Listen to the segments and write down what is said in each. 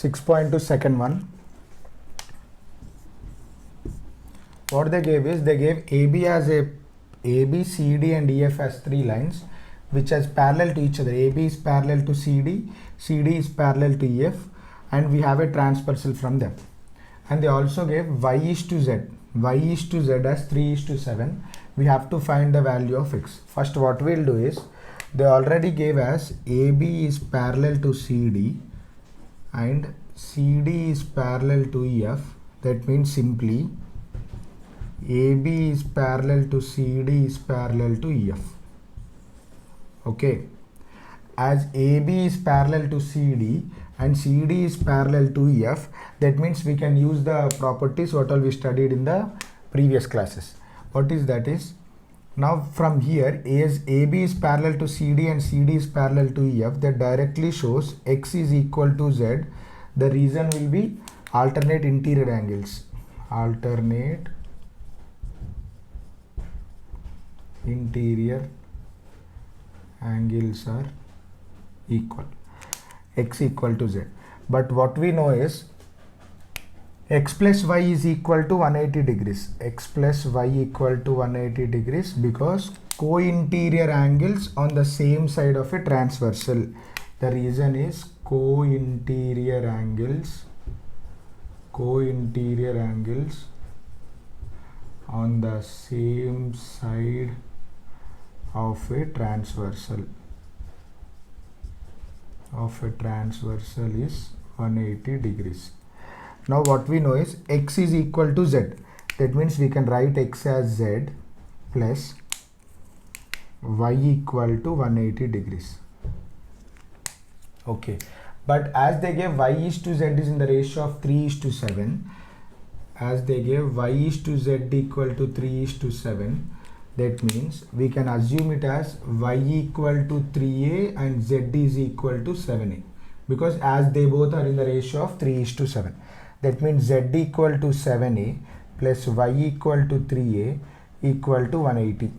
6.2 second one. What they gave is, they gave AB as AB, CD and EF as 3 lines which is parallel to each other. AB is parallel to CD, CD is parallel to EF, and we have a transversal from them. And they also gave Y is to Z as 3 is to 7. We have to find the value of X. First what we'll do is, they already gave us AB is parallel to CD and CD is parallel to EF. That means simply AB is parallel to CD is parallel to EF. Okay, as AB is parallel to CD and CD is parallel to EF, that means we can use the properties what all we studied in the previous classes. What is that is, now from here, as AB is parallel to CD and CD is parallel to EF, that directly shows X is equal to Z. The reason will be alternate interior angles. Alternate interior angles are equal. X equal to Z. But what we know is X plus Y is equal to 180 degrees. X plus Y equal to 180 degrees because co-interior angles on the same side of a transversal. The reason is co-interior angles on the same side of a transversal is 180 degrees. Now what we know is X is equal to Z. That means we can write X as Z plus Y equal to 180 degrees. Okay, but as they gave Y is to Z is in the ratio of 3 is to 7, as they gave Y is to Z equal to 3 is to 7, that means we can assume it as Y equal to 3A and Z is equal to 7A, because as they both are in the ratio of 3 is to 7. That means Z equal to 7A plus Y equal to 3A equal to 180.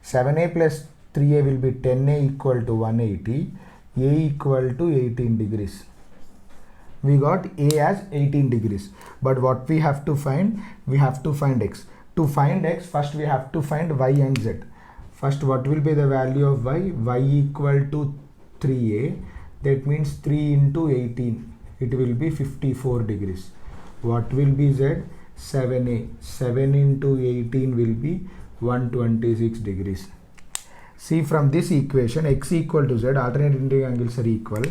7A plus 3A will be 10A equal to 180. A equal to 18 degrees. We got A as 18 degrees. But what we have to find? We have to find X. To find X, first we have to find Y and Z. First, what will be the value of Y? Y equal to 3A. That means 3 into 18. It will be 54 degrees. What will be Z? 7A. 7 into 18 will be 126 degrees. See, from this equation, X equal to Z, alternate interior angles are equal.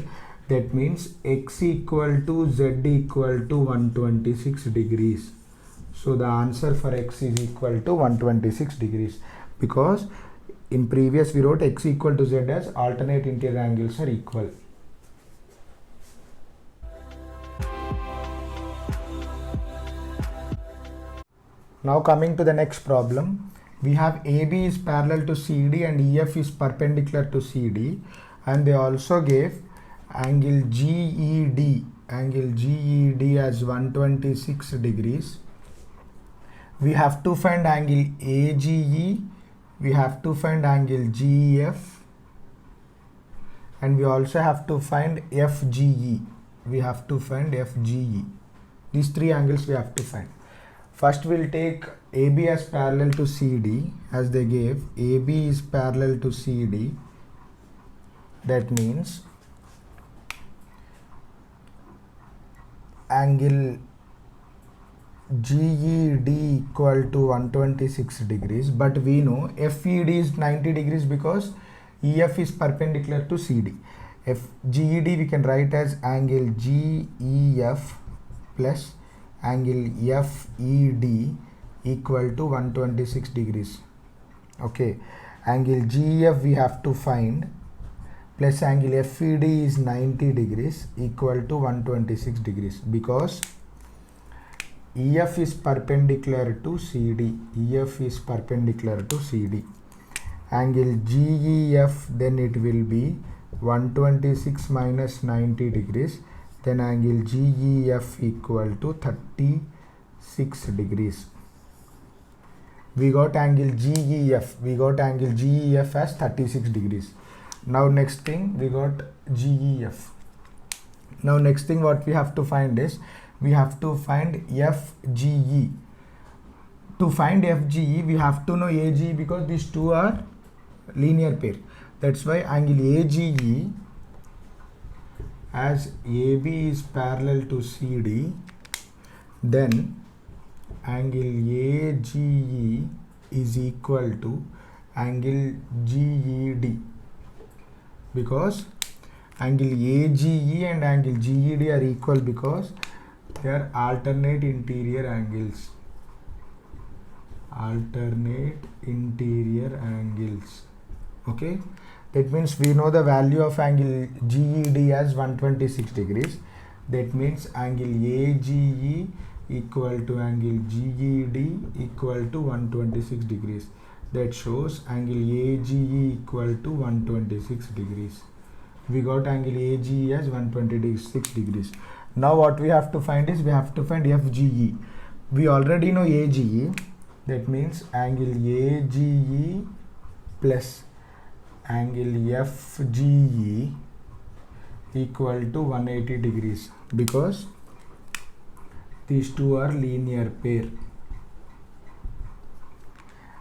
That means X equal to Z equal to 126 degrees. So the answer for X is equal to 126 degrees, because in previous we wrote X equal to Z as alternate interior angles are equal. Now coming to the next problem, we have AB is parallel to CD and EF is perpendicular to CD, and they also gave angle GED as 126 degrees. We have to find angle AGE, we have to find angle GEF, and we also have to find FGE. These three angles we have to find. First we'll take AB as parallel to CD, as they gave AB is parallel to CD. That means angle GED equal to 126 degrees, but we know FED is 90 degrees because EF is perpendicular to CD. GED we can write as angle GEF plus angle FED equal to 126 degrees. Okay, angle GEF we have to find plus angle FED is 90 degrees equal to 126 degrees, because EF is perpendicular to CD. Angle GEF, then it will be 126 minus 90 degrees. Then angle GEF equal to 36 degrees. We got angle GEF as 36 degrees. Now next thing, we got GEF. Now next thing what we have to find is, we have to find FGE. To find FGE, we have to know AGE because these two are linear pair. That's why angle AGE, as AB is parallel to CD, then angle AGE is equal to angle GED, because angle AGE and angle GED are equal because they are alternate interior angles. Okay, that means we know the value of angle GED as 126 degrees. That means angle AGE equal to angle GED equal to 126 degrees. That shows angle AGE equal to 126 degrees. We got angle AGE as 126 degrees. Now what we have to find is, we have to find FGE. We already know AGE. That means angle AGE plus angle FGE equal to 180 degrees, because these two are linear pair.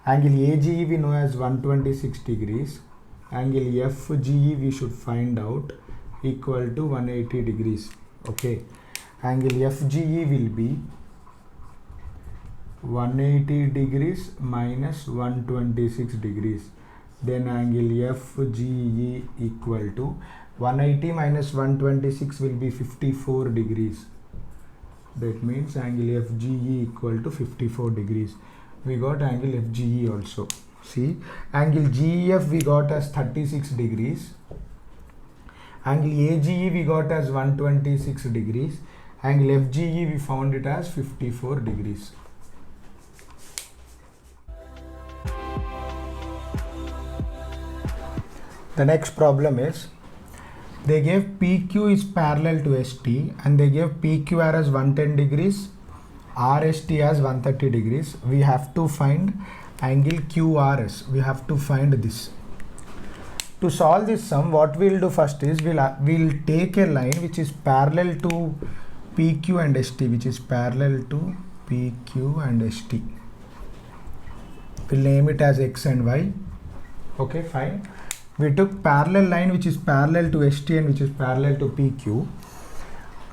Angle AGE we know as 126 degrees. Angle FGE we should find out equal to 180 degrees. Okay, angle FGE will be 180 degrees minus 126 degrees. Then angle FGE equal to 180 minus 126 will be 54 degrees. That means angle FGE equal to 54 degrees. We got angle FGE also. See, angle GEF we got as 36 degrees. Angle AGE we got as 126 degrees. Angle FGE we found it as 54 degrees. The next problem is, they gave PQ is parallel to ST and they gave PQR as 110 degrees, RST as 130 degrees. We have to find angle QRS. We have to find this. To solve this sum, what we will do first is, we'll take a line which is parallel to PQ and ST, which is parallel to PQ and ST. We'll name it as X and Y. Okay, fine. We took parallel line which is parallel to ST and which is parallel to PQ.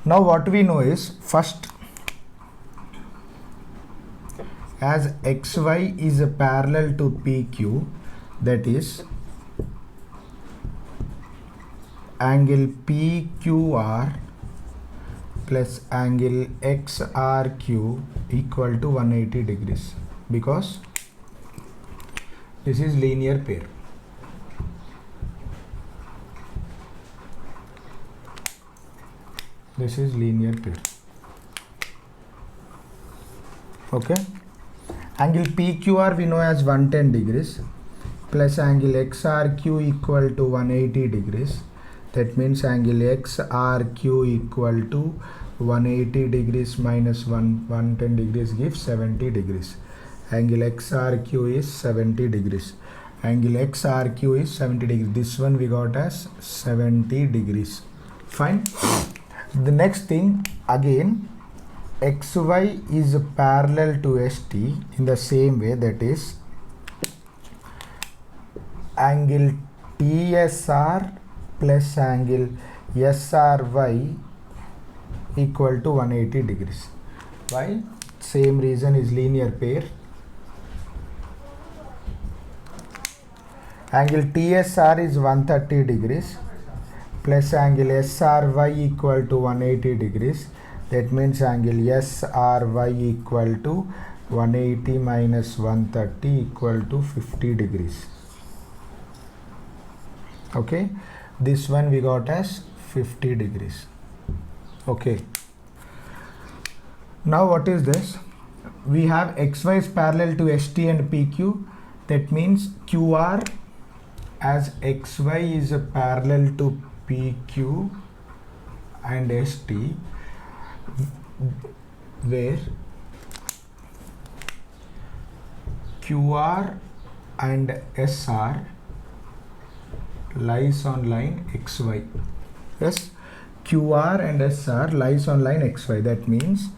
Now what we know is, first, as XY is a parallel to PQ, that is angle PQR plus angle XRQ equal to 180 degrees, because this is linear pair. This is linear pair. Okay. Angle PQR we know as 110 degrees plus angle XRQ equal to 180 degrees. That means angle XRQ equal to 180 degrees minus 110 degrees gives 70 degrees. Angle XRQ is 70 degrees. Angle XRQ is 70 degrees. This one we got as 70 degrees. Fine. The next thing, again, XY is parallel to ST in the same way, that is angle TSR plus angle SRY equal to 180 degrees. Why? Same reason, is linear pair. Angle TSR is 130 degrees plus angle SRY equal to 180 degrees. That means angle SRY equal to 180 minus 130 equal to 50 degrees. Okay, this one we got as 50 degrees. Okay, now what is this? We have XY is parallel to ST and PQ. That means QR, as XY is parallel to PQ and ST, where QR and SR lies on line XY. Yes, QR and SR lies on line XY. That means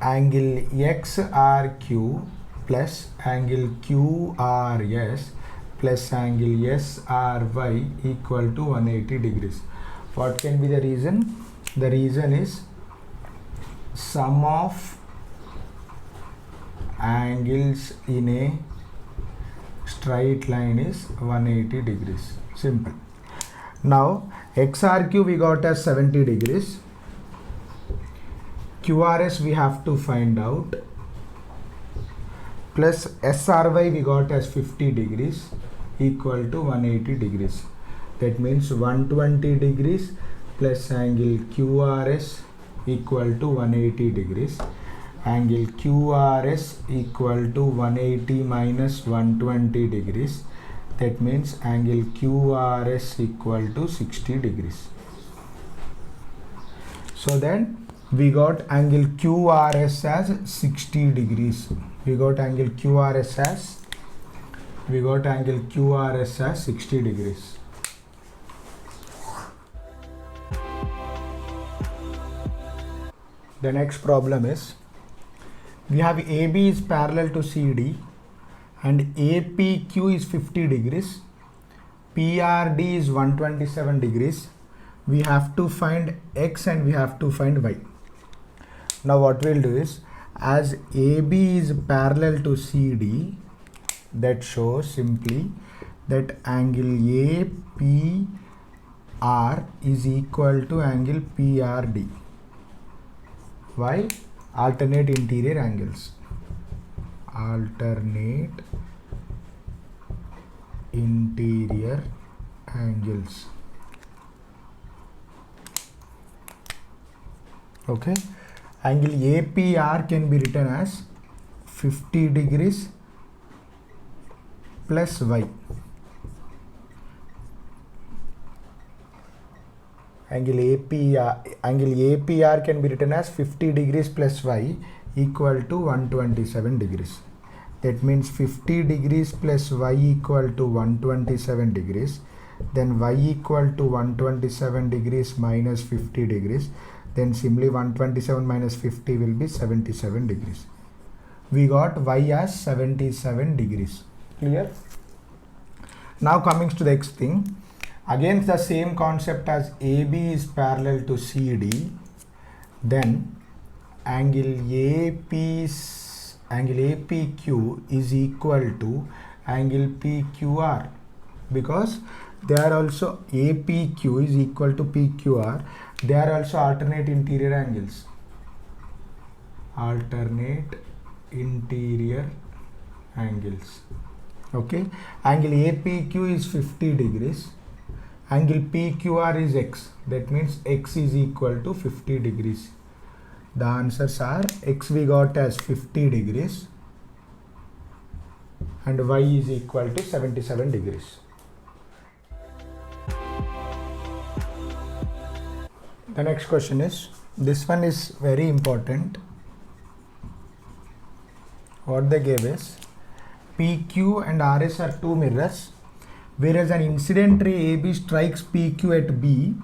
angle XRQ plus angle QRS plus angle SRY equal to 180 degrees. What can be the reason? The reason is sum of angles in a straight line is 180 degrees. Simple. Now XRQ we got as 70 degrees. QRS we have to find out, plus SRY we got as 50 degrees equal to 180 degrees. That means 120 degrees plus angle QRS equal to 180 degrees. Angle QRS equal to 180 minus 120 degrees. That means angle QRS equal to 60 degrees. So then we got angle QRS as 60 degrees. We got angle QRS as 60 degrees. The next problem is, we have AB is parallel to CD and APQ is 50 degrees, PRD is 127 degrees. We have to find X and we have to find Y. Now what we'll do is, as AB is parallel to CD, that shows simply that angle APR is equal to angle PRD. Why? Alternate interior angles. Alternate interior angles. Okay. Angle APR can be written as 50 degrees plus Y. Angle APR can be written as 50 degrees plus Y equal to 127 degrees. That means 50 degrees plus Y equal to 127 degrees. Then Y equal to 127 degrees minus 50 degrees. Then simply 127 minus 50 will be 77 degrees. We got Y as 77 degrees. Clear? Now coming to the next thing. Again the same concept, as AB is parallel to CD, then angle APQ is equal to angle PQR, because they are also APQ is equal to PQR. They are also alternate interior angles. Alternate interior angles. Okay. Angle APQ is 50 degrees. Angle PQR is X. That means X is equal to 50 degrees. The answers are, X we got as 50 degrees and Y is equal to 77 degrees. The next question is, this one is very important. What they gave is, PQ and RS are two mirrors, whereas an incident ray AB strikes PQ at B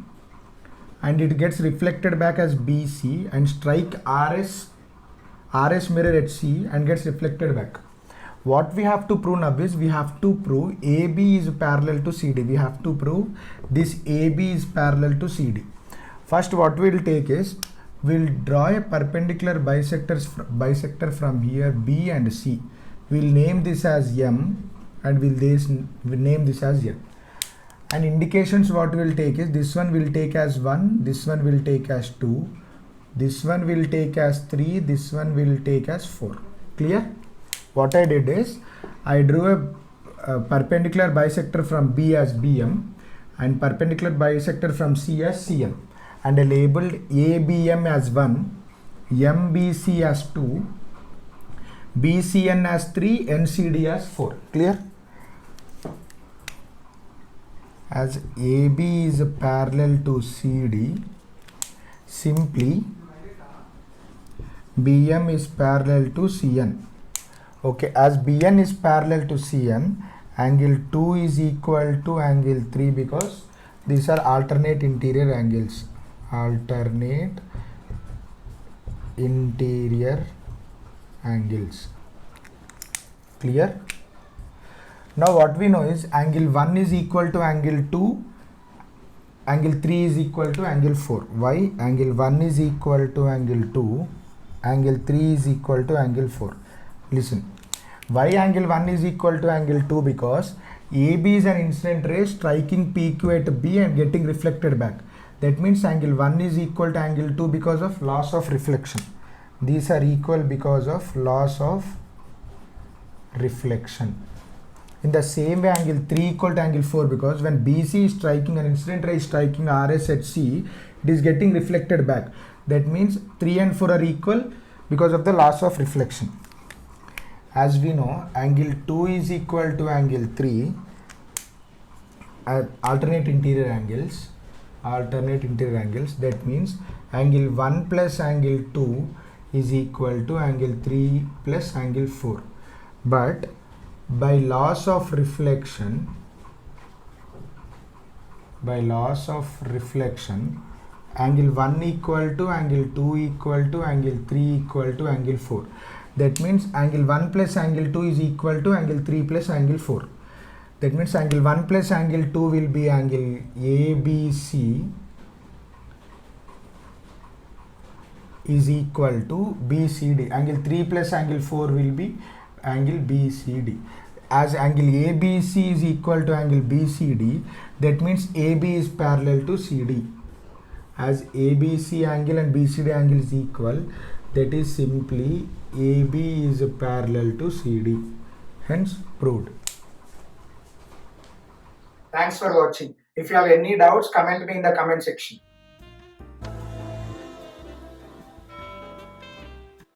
and it gets reflected back as BC, and strike RS mirror at C and gets reflected back. What we have to prove now is, we have to prove AB is parallel to CD. We have to prove this AB is parallel to CD. First what we will take is, we will draw a perpendicular bisector from here B and C. We will name this as M and we'll name this as N. And indications what we will take is, this one will take as 1, this one will take as 2, this one will take as 3, this one will take as 4. Clear? What I did is, I drew a perpendicular bisector from B as BM and perpendicular bisector from C as CM, and I labeled ABM as 1, MBC as 2, BCN as 3, NCD as 4. Clear? As AB is parallel to CD, simply BM is parallel to CN. Okay, as BN is parallel to CN, angle 2 is equal to angle 3, because these are alternate interior angles. alternate interior angles. Clear? Now what we know is angle 1 is equal to angle 2, angle 3 is equal to angle 4. Why? Angle 1 is equal to angle 2, angle 3 is equal to angle 4. Listen, why angle 1 is equal to angle 2? Because AB is an incident ray striking PQ at B and getting reflected back. That means angle 1 is equal to angle 2 because of loss of reflection. These are equal because of loss of reflection. In the same way, angle 3 equal to angle 4 because when BC is striking, an incident ray is striking RS at C, it is getting reflected back. That means 3 and 4 are equal because of the loss of reflection. As we know, angle 2 is equal to angle 3 at alternate interior angles. That means angle 1 plus angle 2 is equal to angle 3 plus angle 4. But by loss of reflection, angle 1 equal to angle 2 equal to angle 3 equal to angle 4. That means angle 1 plus angle 2 is equal to angle 3 plus angle 4. That means angle 1 plus angle 2 will be angle ABC is equal to BCD. Angle 3 plus angle 4 will be angle BCD. As angle ABC is equal to angle BCD, that means AB is parallel to CD. As ABC angle and BCD angle is equal, that is simply AB is parallel to CD. Hence proved. Thanks for watching. If you have any doubts, comment me in the comment section.